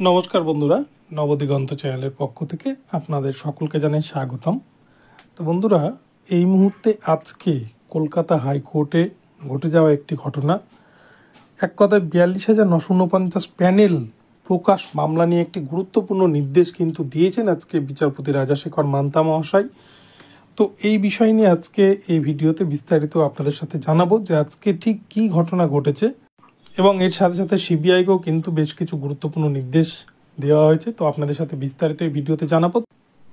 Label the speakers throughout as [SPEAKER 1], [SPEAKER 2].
[SPEAKER 1] নমস্কার বন্ধুরা, নবদিগন্ত চ্যানেলের পক্ষ থেকে আপনাদের সকলকে জানাই স্বাগতম। তো বন্ধুরা, এই মুহূর্তে আজকে কলকাতা হাইকোর্টে ঘটে যাওয়া একটি ঘটনা, এক কথায় 42,949 প্যানেল প্রকাশ মামলা নিয়ে একটি গুরুত্বপূর্ণ নির্দেশ কিন্তু দিয়েছেন আজকে বিচারপতি রাজাশেখর মান্তা মহাশয়। তো এই বিষয় নিয়ে আজকে এই ভিডিওতে বিস্তারিত আপনাদের সাথে জানাবো যে আজকে ঠিক কী ঘটনা ঘটেছে, এবং এর সাথে সাথে সিবিআইকেও কিন্তু বেশ কিছু গুরুত্বপূর্ণ নির্দেশ দেওয়া হয়েছে। তো আপনাদের সাথে বিস্তারিত এই ভিডিওতে জানাবো।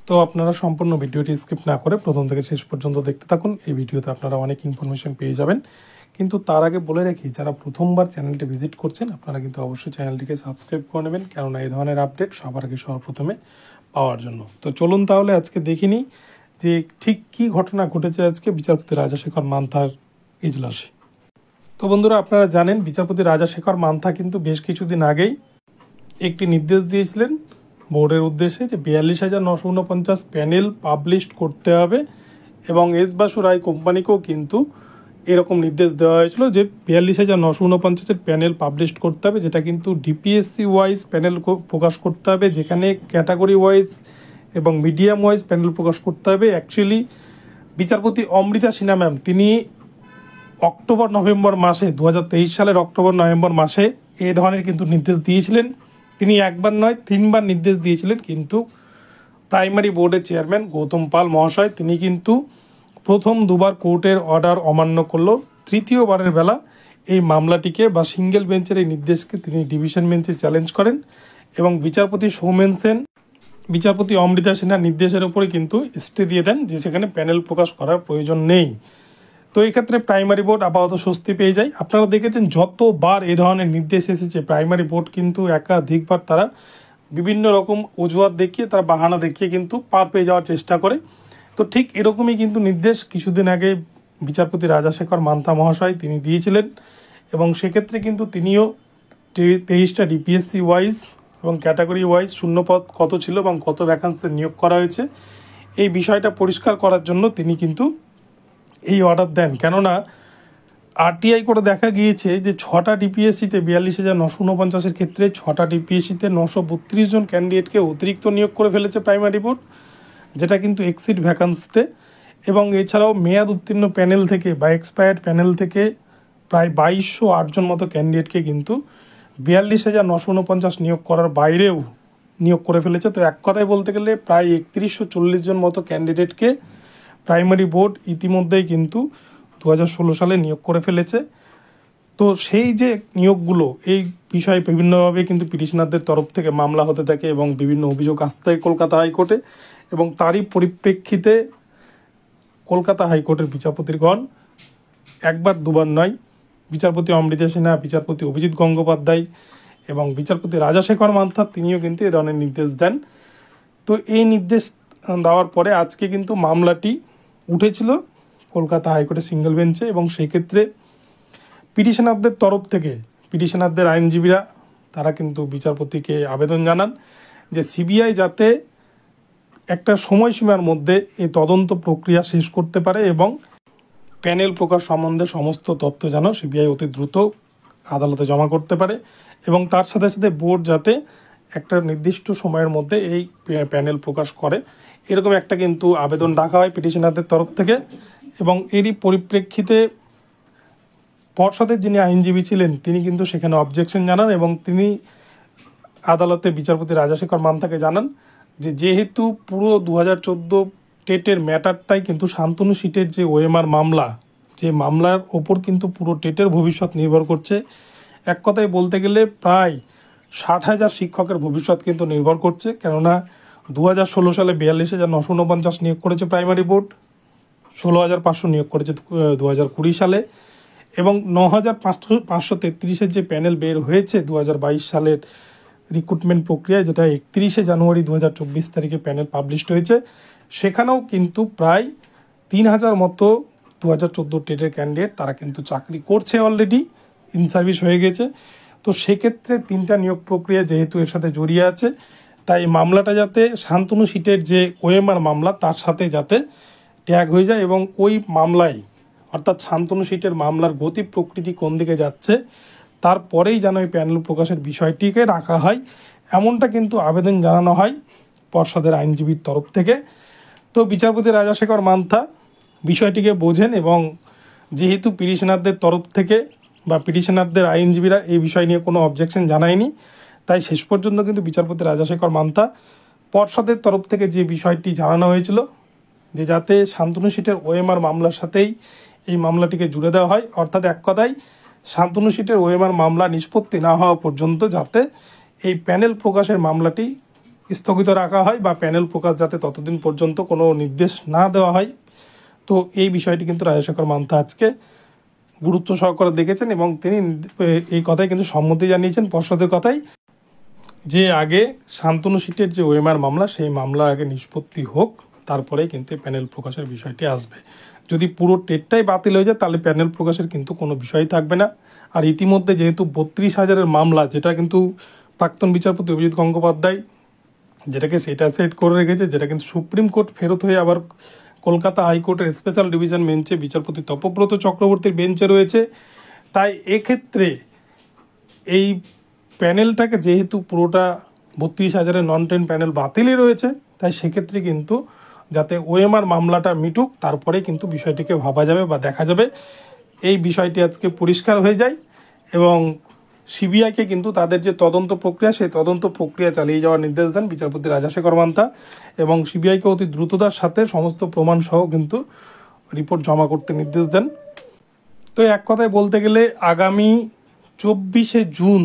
[SPEAKER 1] তো আপনারা সম্পূর্ণ ভিডিওটি স্কিপ না করে প্রথম থেকে শেষ পর্যন্ত দেখতে থাকুন। এই ভিডিওতে আপনারা অনেক ইনফরমেশন পেয়ে যাবেন। কিন্তু তার আগে বলে রাখি, যারা প্রথমবার চ্যানেলটি ভিজিট করছেন আপনারা কিন্তু অবশ্যই চ্যানেলটিকে সাবস্ক্রাইব করে নেবেন, কেননা এই ধরনের আপডেট সবার আগে সর্বপ্রথমে পাওয়ার জন্য। তো চলুন তাহলে আজকে দেখে নিই যে ঠিক কী ঘটনা ঘটেছে আজকে বিচারপতি রাজাশেখর মান্থার এজলাসে। তো বন্ধুরা, আপনারা জানেন বিচারপতি রাজাশেখর মান্থা কিন্তু বেশ কিছুদিন আগেই একটি নির্দেশ দিয়েছিলেন বোর্ডের উদ্দেশ্যে যে 42,949 প্যানেল পাবলিশ করতে হবে, এবং এস বাসু রায় কোম্পানিকেও কিন্তু এরকম নির্দেশ দেওয়া হয়েছিল যে 42,949 প্যানেল পাবলিশ করতে হবে, যেটা কিন্তু ডিপিএসসি ওয়াইজ প্যানেল প্রকাশ করতে হবে, যেখানে ক্যাটাগরি ওয়াইজ এবং মিডিয়াম ওয়াইজ প্যানেল প্রকাশ করতে হবে। অ্যাকচুয়ালি বিচারপতি অমৃতা সিনহা ম্যাম তিনি অক্টোবর-নভেম্বর মাসে 2023 সালের অক্টোবর-নভেম্বর মাসে এই ধরনের কিন্তু নির্দেশ দিয়েছিলেন। তিনি একবার নয় 3বার নির্দেশ দিয়েছিলেন, কিন্তু প্রাইমারি বোর্ডের চেয়ারম্যান গৌতম পাল মহাশয় তিনি কিন্তু প্রথম দুবার কোর্টের অর্ডার অমান্য করলেও তৃতীয়বারের বেলা এই মামলাটিকে বা সিঙ্গেল বেঞ্চের এই নির্দেশকে তিনি ডিভিশন বেঞ্চে চ্যালেঞ্জ করেন, এবং বিচারপতি সৌমেন সেন বিচারপতি অমৃতা সিনহার নির্দেশের উপরে কিন্তু স্টে দিয়ে দেন যে সেখানে প্যানেল প্রকাশ করার প্রয়োজন নেই। তো এক্ষেত্রে প্রাইমারি বোর্ড আপাতত স্বস্তি পেয়ে যায়। আপনারা দেখেছেন যতবার এই ধরনের নির্দেশ এসেছে প্রাইমারি বোর্ড কিন্তু একাধিকবার তারা বিভিন্ন রকম অজুহাত দেখিয়ে, তারা বাহানা দেখিয়ে কিন্তু পার পেয়ে যাওয়ার চেষ্টা করে। তো ঠিক এরকমই কিন্তু নির্দেশ কিছুদিন আগে বিচারপতি রাজাশেখর মান্থা মহাশয় তিনি দিয়েছিলেন, এবং সেক্ষেত্রে কিন্তু তিনিও 23টা ডিপিএসসি ওয়াইজ এবং ক্যাটাগরি ওয়াইজ শূন্যপদ কত ছিল এবং কত ভ্যাকান্সিতে নিয়োগ করা হয়েছে এই বিষয়টা পরিষ্কার করার জন্য তিনি কিন্তু এই অর্ডার দেন। কেননা আরটিআই করে দেখা গিয়েছে যে 6টা ডিপিএসসিতে 42,949 ক্ষেত্রে 6টা ডিপিএসসিতে 932 জন ক্যান্ডিডেটকে অতিরিক্ত নিয়োগ করে ফেলেছে প্রাইমারি বোর্ড, যেটা কিন্তু এক্সিট ভ্যাকান্সিতে। এবং এছাড়াও মেয়াদ উত্তীর্ণ প্যানেল থেকে বা এক্সপায়ার্ড প্যানেল থেকে প্রায় 2208 জন মতো ক্যান্ডিডেটকে কিন্তু 42,949 নিয়োগ করার বাইরেও নিয়োগ করে ফেলেছে। তো এক কথায় বলতে গেলে প্রায় 3140 জন মতো ক্যান্ডিডেটকে প্রাইমারি বোর্ড ইতিমধ্যেই কিন্তু 2016 সালে নিয়োগ করে ফেলেছে। তো সেই যে নিয়োগগুলো, এই বিষয়ে বিভিন্নভাবে কিন্তু পিটিশনারদের তরফ থেকে মামলা হতে থাকে এবং বিভিন্ন অভিযোগ আসতে থাকে কলকাতা হাইকোর্টে, এবং তারই পরিপ্রেক্ষিতে কলকাতা হাইকোর্টের বিচারপতিগণ একবার দুবার নয়, বিচারপতি অমৃতা সিনহা, বিচারপতি অভিজিৎ গঙ্গোপাধ্যায় এবং বিচারপতি রাজাশেখর মান্থা তিনিও কিন্তু এ ধরনের নির্দেশ দেন। তো এই নির্দেশ দেওয়ার পরে আজকে কিন্তু মামলাটি উঠেছিল কলকাতা হাইকোর্টের সিঙ্গেল বেঞ্চে, এবং সেক্ষেত্রে পিটিশনারদের তরফ থেকে পিটিশনারদের আইনজীবীরা তারা কিন্তু বিচারপতিকে আবেদন জানান যে সিবিআই যাতে একটা সময়সীমার মধ্যে এই তদন্ত প্রক্রিয়া শেষ করতে পারে, এবং প্যানেল প্রকাশ সম্বন্ধে সমস্ত তথ্য যেন সিবিআই অতি দ্রুত আদালতে জমা করতে পারে, এবং তার সাথে সাথে বোর্ড যাতে একটা নির্দিষ্ট সময়ের মধ্যে এই প্যানেল প্রকাশ করে, এরকম একটা কিন্তু আবেদন রাখা হয় পিটিশনারদের তরফ থেকে। এবং এরই পরিপ্রেক্ষিতে পর্ষদের যিনি আইনজীবী ছিলেন তিনি কিন্তু সেখানে অবজেকশন জানান, এবং তিনি আদালতে বিচারপতি রাজাশেখর মান্থাকে জানান যে যেহেতু পুরো 2014 টেটের ম্যাটারটাই কিন্তু শান্তনু সিটের যে ওএমআর মামলা, যে মামলার ওপর কিন্তু পুরো টেটের ভবিষ্যৎ নির্ভর করছে। এক কথায় বলতে গেলে প্রায় 60,000 শিক্ষকের ভবিষ্যৎ কিন্তু নির্ভর করছে, কেননা 2016 সালে 42,949 নিয়োগ করেছে প্রাইমারি বোর্ড, 16,500 নিয়োগ করেছে 2020 সালে, এবং 9,533 যে প্যানেল বের হয়েছে 2022 সালের রিক্রুটমেন্ট প্রক্রিয়ায়, যেটা 31শে জানুয়ারি 2024 তারিখে প্যানেল পাবলিশড হয়েছে, সেখানেও কিন্তু প্রায় 3,000 মতো 2014 টেটের ক্যান্ডিডেট তারা কিন্তু চাকরি করছে, অলরেডি ইন সার্ভিস হয়ে গেছে। তো সেক্ষেত্রে 3টা নিয়োগ প্রক্রিয়া যেহেতু এর সাথে জড়িয়ে আছে, তাই মামলাটা যাতে শান্তনু সিটের যে ওএমআর মামলা তার সাথে যাতে ট্যাগ হয়ে যায়, এবং ওই মামলায় অর্থাৎ শান্তনু সিটের মামলার গতি প্রকৃতি কোন দিকে যাচ্ছে তারপরেই যেন এই প্যানেল প্রকাশের বিষয়টিকে রাখা হয়, এমনটা কিন্তু আবেদন জানানো হয় পর্ষদের আইনজীবীর তরফ থেকে। তো বিচারপতি রাজাশেখর মান্থা বিষয়টিকে বোঝেন এবং যেহেতু পিটিশনারদের তরফ থেকে বা পিটিশনারদের আইনজীবীরা এই বিষয় নিয়ে কোনো অবজেকশন জানায়নি, তাই শেষ পর্যন্ত কিন্তু বিচারপতি রাজাশেখর মান্থা পর্ষদের তরফ থেকে যে বিষয়টি জানানো হয়েছিল যে যাতে শান্তনু সিটের ওএমআর মামলার সাথেই এই মামলাটিকে জুড়ে দেওয়া হয়, অর্থাৎ এক কথায় শান্তনু সিটের ওএমআর মামলা নিষ্পত্তি না হওয়া পর্যন্ত যাতে এই প্যানেল প্রকাশের মামলাটি স্থগিত রাখা হয় বা প্যানেল প্রকাশ যাতে ততদিন পর্যন্ত কোনো নির্দেশ না দেওয়া হয়। তো এই বিষয়টি কিন্তু রাজাশেখর মান্থা আজকে গুরুত্ব সহকারে দেখেছেন এবং তিনি এই কথায় কিন্তু সম্মতি জানিয়েছেন পর্ষদের কথাই, যে আগে শান্তনু সিটের যে ওএমআর মামলা সেই মামলার আগে নিষ্পত্তি হোক, তারপরেই কিন্তু এই প্যানেল প্রকাশের বিষয়টি আসবে। যদি পুরো টেটটাই বাতিল হয়ে যায় তাহলে প্যানেল প্রকাশের কিন্তু কোনো বিষয় থাকবে না। আর ইতিমধ্যে যেহেতু 32,000-এর মামলা, যেটা কিন্তু প্রাক্তন বিচারপতি অভিজিৎ গঙ্গোপাধ্যায় যেটাকে সেটা সেট করে রেখেছে, যেটা কিন্তু সুপ্রিম কোর্ট ফেরত হয়ে আবার কলকাতা হাইকোর্টের স্পেশাল ডিভিশন বেঞ্চে বিচারপতি তপব্রত চক্রবর্তীর বেঞ্চে রয়েছে। তাই এক্ষেত্রে এই প্যানেলটাকে যেহেতু পুরোটা 32,000-এর নন টেন প্যানেল বাতিলই রয়েছে, তাই সেক্ষেত্রে কিন্তু যাতে ওএমআর মামলাটা মিটুক তারপরে কিন্তু বিষয়টিকে ভাবা যাবে বা দেখা যাবে। এই বিষয়টি আজকে পরিষ্কার হয়ে যায় এবং সিবিআইকে কিন্তু তাদের যে তদন্ত প্রক্রিয়া সেই তদন্ত প্রক্রিয়া চালিয়ে যাওয়ার নির্দেশ দেন বিচারপতি রাজাশেখর মান্থা এবং সিবিআইকে অতি দ্রুততার সাথে সমস্ত প্রমাণ সহ কিন্তু রিপোর্ট জমা করতে নির্দেশ দেন। তো এক কথায় বলতে গেলে আগামী 24শে জুন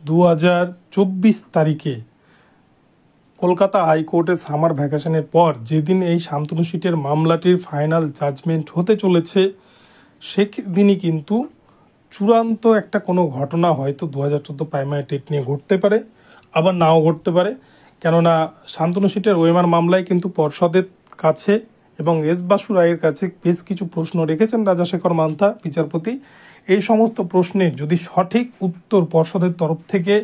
[SPEAKER 1] 2024 তারিখে কলকাতা হাইকোর্টের সামার ভ্যাকেশনের পর যেদিন এই শান্তনু সিটের মামলাটির ফাইনাল জাজমেন্ট হতে চলেছে, সেদিনই কিন্তু চূড়ান্ত একটা কোনো ঘটনা হয়তো 2014 প্রাইমারি টেট নিয়ে ঘটতে পারে, আবার নাও ঘটতে পারে। কেননা শান্তনু সিটের ওএমআর মামলায় কিন্তু পর্ষদের কাছে এবং এস বাসু রায়ের কাছে বেশ কিছু প্রশ্ন রেখেছেন রাজাশেখর মান্থা বিচারপতি। এই সমস্ত প্রশ্নের যদি সঠিক উত্তর পর্ষদের তরফ থেকে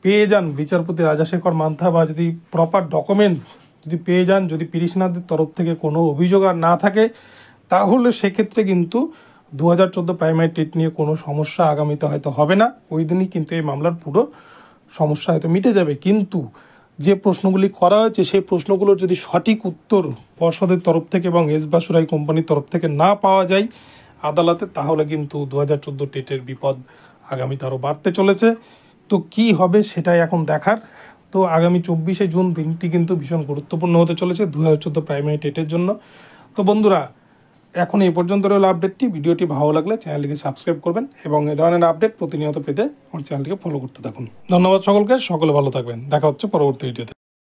[SPEAKER 1] পেয়ে যান বিচারপতি রাজাশেখর মান্থা, বা যদি প্রপার ডকুমেন্টস যদি পেয়ে যান, যদি পিটিশনারদের তরফ থেকে কোনো অভিযোগ আর না থাকে, তাহলে সেক্ষেত্রে কিন্তু 2014 প্রাইমারি টেট নিয়ে কোনো সমস্যা আগামীতে হয়তো হবে না। ওই দিনই কিন্তু এই মামলার পুরো সমস্যা হয়তো মিটে যাবে। কিন্তু যে প্রশ্নগুলি করা হয়েছে সেই প্রশ্নগুলোর যদি সঠিক উত্তর পর্ষদের তরফ থেকে এবং এস বাসুরাই কোম্পানির তরফ থেকে না পাওয়া যায় আদালতে, তাহলে কিন্তু 2014 টেটের বিপদ আগামীতে আরও বাড়তে চলেছে। তো কি হবে সেটাই এখন দেখার। তো আগামী 24শে জুন দিনটি কিন্তু ভীষণ গুরুত্বপূর্ণ হতে চলেছে 2014 প্রাইমারি টেটের জন্য। তো বন্ধুরা, এখন এই পর্যন্ত রইল আপডেটটি। ভিডিওটি ভালো লাগলে চ্যানেলটিকে সাবস্ক্রাইব করবেন এবং এ ধরনের আপডেট প্রতিনিয়ত পেতে আমার চ্যানেলটিকে ফলো করতে থাকুন। ধন্যবাদ সকলকে, সকলে ভালো থাকবেন। দেখা হচ্ছে পরবর্তী ভিডিওতে।